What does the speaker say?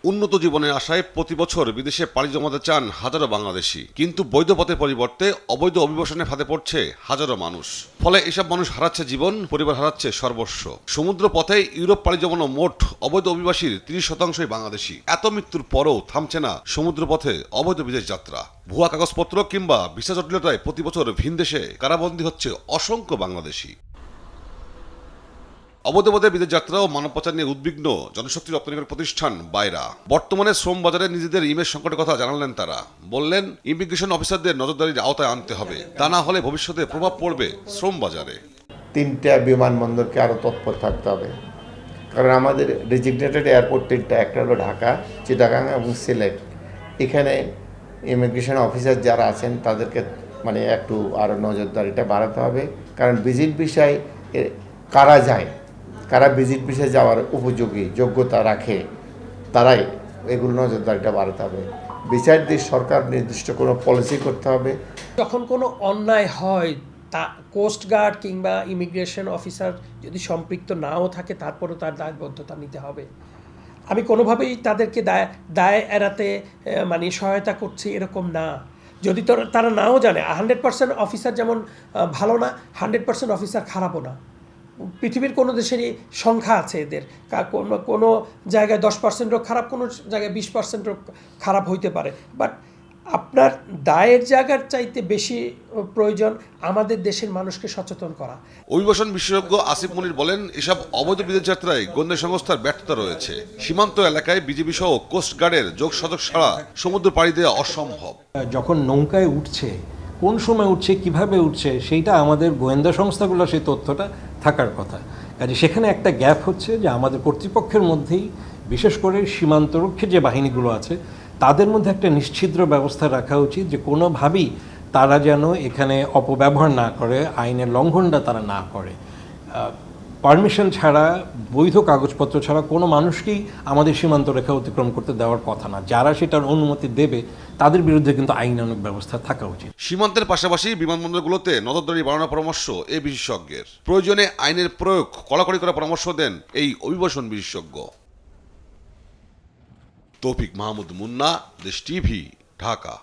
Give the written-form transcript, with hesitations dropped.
উন্নত জীবনের আশায় প্রতি বছর বিদেশে পাড়ি জমাতে চান হাজারো বাংলাদেশি, কিন্তু বৈধ পথের পরিবর্তে অবৈধ অভিবাসনের ফাঁদে পড়ছে হাজারো মানুষ। ফলে এসব মানুষ হারাচ্ছে জীবন, পরিবার হারাচ্ছে সর্বস্ব। সমুদ্র পথে ইউরোপ পাড়ি জমানো মোট অবৈধ অভিবাসীর 30%ই বাংলাদেশি। এত মৃত্যুর পরও থামছে না সমুদ্র পথে অবৈধ বিদেশ যাত্রা। ভুয়া কাগজপত্র কিংবা ভিসা জটিলতায় প্রতি বছর ভিন দেশে কারাবন্দী হচ্ছে অসংখ্য বাংলাদেশি। অবৈধ পথে বিদেশ যাত্রা ও মানব পাচার নিয়ে উদ্বিগ্ন জনশক্তি রপ্তানিকারী প্রতিষ্ঠান বায়রা। বর্তমানে শ্রম বাজারে নিজেদের ইমেজ সংকটের কথা জানালেন তারা। বললেন, ইমিগ্রেশন অফিসারদের নজরদারির আওতায় আনতে হবে, তা না হলে ভবিষ্যতে প্রভাব পড়বে শ্রম বাজারে। 3টা বিমানবন্দরকে আরও তৎপর থাকতে হবে, কারণ আমাদের ডেজিগনেটেড এয়ারপোর্ট 3টা, একটা হলো ঢাকা, চিটাগাং এবং সিলেট। এখানে ইমিগ্রেশন অফিসার যারা আছেন তাদেরকে একটু আরও নজরদারিটা বাড়াতে হবে, কারণ ভিজিট ভিসায় কারা যায়, কারা ভিজিট ভিসায় যাওয়ার উপযোগী যোগ্যতা রাখে, তারাই এগুলো নজরদারিটা বাড়াতে হবে। বিচার দিয়ে সরকার নির্দিষ্ট কোনো পলিসি করতে হবে। যখন কোনো অন্যায় হয়, তা কোস্টগার্ড কিংবা ইমিগ্রেশন অফিসার যদি সম্পৃক্ত নাও থাকে, তারপরও তার দায়বদ্ধতা নিতে হবে। আমি কোনোভাবেই তাদেরকে দায় এড়াতে সহায়তা করছি এরকম না। যদি তারা নাও জানে, 100% অফিসার যেমন ভালো না, 100% অফিসার খারাপও না। পৃথিবীর কোনো দেশেরই সংখ্যা আছে এদের, কোনো জায়গায় 10%ও খারাপ, কোনো জায়গায় 20%ও খারাপ হইতে পারে। বাট আপনার দায়ের জায়গার চাইতে বেশি প্রয়োজন আমাদের দেশের মানুষকে সচেতন করা। অভিবাসন বিশেষজ্ঞ আসিফ মুনির বলেন, এসব অবৈধ বিদেশ যাত্রায় গোয়েন্দা সংস্থার ব্যর্থতা রয়েছে। সীমান্ত এলাকায় বিজিবি সহ কোস্টগার্ডের যোগসাজশ ছাড়া সমুদ্র পাড়ি দেওয়া অসম্ভব। যখন নৌকায় উঠছে, কোন সময় উঠছে, কিভাবে উঠছে, সেইটা আমাদের গোয়েন্দা সংস্থাগুলো সেই তথ্যটা থাকার কথা। কাজে সেখানে একটা গ্যাপ হচ্ছে যে আমাদের কর্তৃপক্ষের মধ্যেই, বিশেষ করে সীমান্তরক্ষী যে বাহিনীগুলো আছে, তাদের মধ্যে একটা নিশ্ছিদ্র ব্যবস্থা রাখা উচিত যে কোনোভাবেই তারা যেন এখানে অপব্যবহার না করে, আইনের লঙ্ঘনটা তারা না করে। পারমিশন ছাড়া, বৈধ কাগজপত্র ছাড়া কোনো মানুষকেই আমাদের সীমান্ত রেখা অতিক্রম করতে দেওয়ার কথা না। যারা সেটার অনুমতি দেবে তাদের বিরুদ্ধে কিন্তু আইনানুগ ব্যবস্থা থাকা উচিত। সীমান্তের পাশাপাশি বিমানবন্দরগুলোতে নজরদারি বাড়ানোর পরামর্শ এই বিশেষজ্ঞের। প্রয়োজনে আইনের প্রয়োগ কড়াকড়ি করার পরামর্শ দেন এই অভিবাসন বিশেষজ্ঞ। তৌফিক মাহমুদ মুন্না, দেশ টিভি, ঢাকা।